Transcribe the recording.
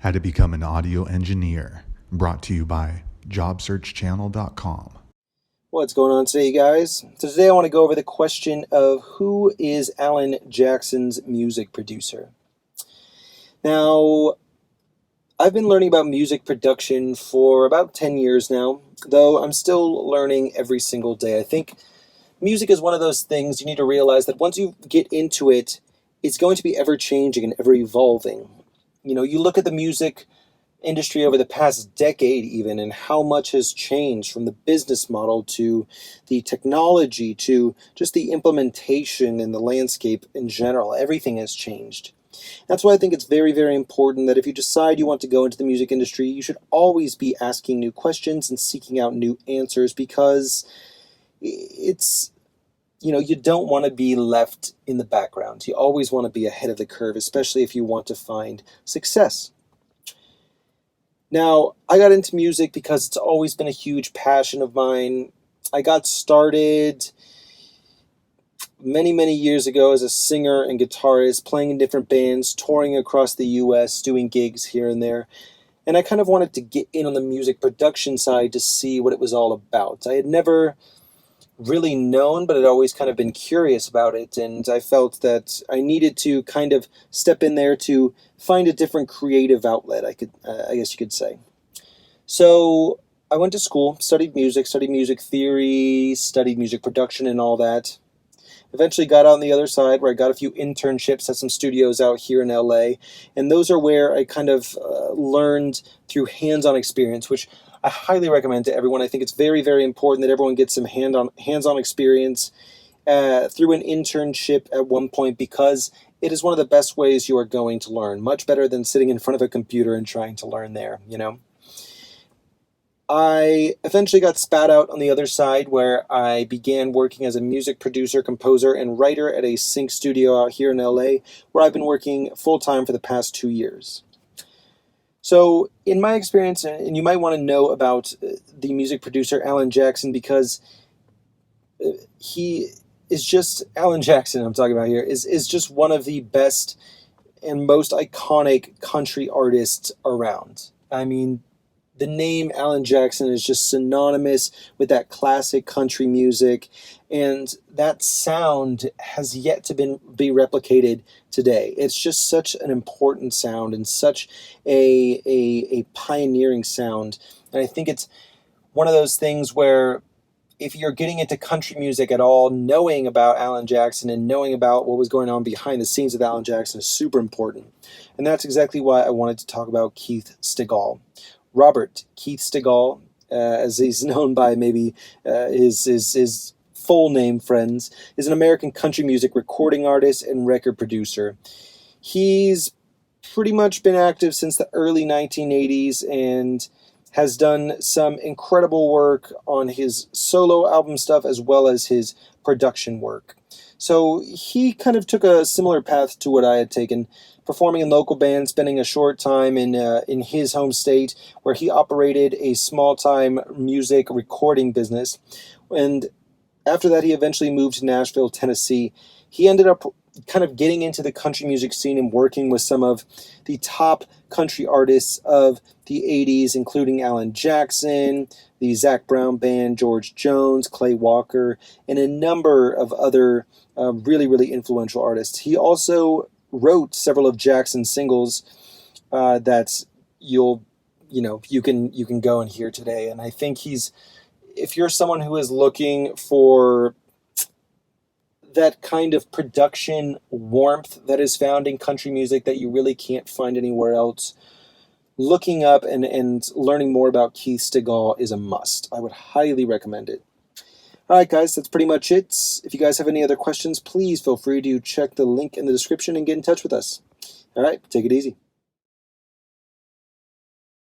How to become an audio engineer, brought to you by jobsearchchannel.com. What's going on today, guys? So today I want to go over the question of who is Alan Jackson's music producer. Now, I've been learning about music production for about 10 years now, though I'm still learning every single day. I think music is one of those things you need to realize that once you get into it, it's going to be ever-changing and ever-evolving. You know, you look at the music industry over the past decade even, and how much has changed from the business model to the technology to just the implementation and the landscape in general. Everything has changed. That's why I think it's very, very important that if you decide you want to go into the music industry, you should always be asking new questions and seeking out new answers, because it's, you don't want to be left in the background. You always want to be ahead of the curve, especially if you want to find success. Now, I got into music because it's always been a huge passion of mine. I got started many, many years ago as a singer and guitarist, playing in different bands, touring across the U.S., doing gigs here and there. And I kind of wanted to get in on the music production side to see what it was all about. I had never really known, but I'd always kind of been curious about it, and I felt that I needed to kind of step in there to find a different creative outlet, I guess you could say. So I went to school, studied music theory, studied music production and all that. Eventually got on the other side, where I got a few internships at some studios out here in LA, and those are where I kind of learned through hands-on experience, which I highly recommend to everyone. I think it's very, very important that everyone gets some hands-on experience through an internship at one point, because it is one of the best ways you are going to learn. Much better than sitting in front of a computer and trying to learn there, I eventually got spat out on the other side, where I began working as a music producer, composer, and writer at a sync studio out here in LA, where I've been working full-time for the past 2 years. So in my experience, and you might want to know about the music producer Alan Jackson, because he is just, Alan Jackson I'm talking about here, is just one of the best and most iconic country artists around. I mean, the name Alan Jackson is just synonymous with that classic country music, and that sound has yet to be replicated today. It's just such an important sound and such a pioneering sound. And I think it's one of those things where if you're getting into country music at all, knowing about Alan Jackson and knowing about what was going on behind the scenes of Alan Jackson is super important. And that's exactly why I wanted to talk about Keith Stigall. Robert Keith Stigall, as he's known by maybe his full name friends, is an American country music recording artist and record producer. He's pretty much been active since the early 1980s and has done some incredible work on his solo album stuff as well as his production work. So he kind of took a similar path to what I had taken, performing in local bands, spending a short time in his home state, where he operated a small-time music recording business. And after that, he eventually moved to Nashville, Tennessee. He ended up kind of getting into the country music scene and working with some of the top country artists of the 80s, including Alan Jackson, the Zac Brown Band, George Jones, Clay Walker, and a number of other really, really influential artists. He also wrote several of Jackson's singles that you can go and hear today. And I think if you're someone who is looking for that kind of production warmth that is found in country music that you really can't find anywhere else, looking up and learning more about Keith Stigall is a must. I would highly recommend it. All right, guys, that's pretty much it. If you guys have any other questions, please feel free to check the link in the description and get in touch with us. All right, take it easy.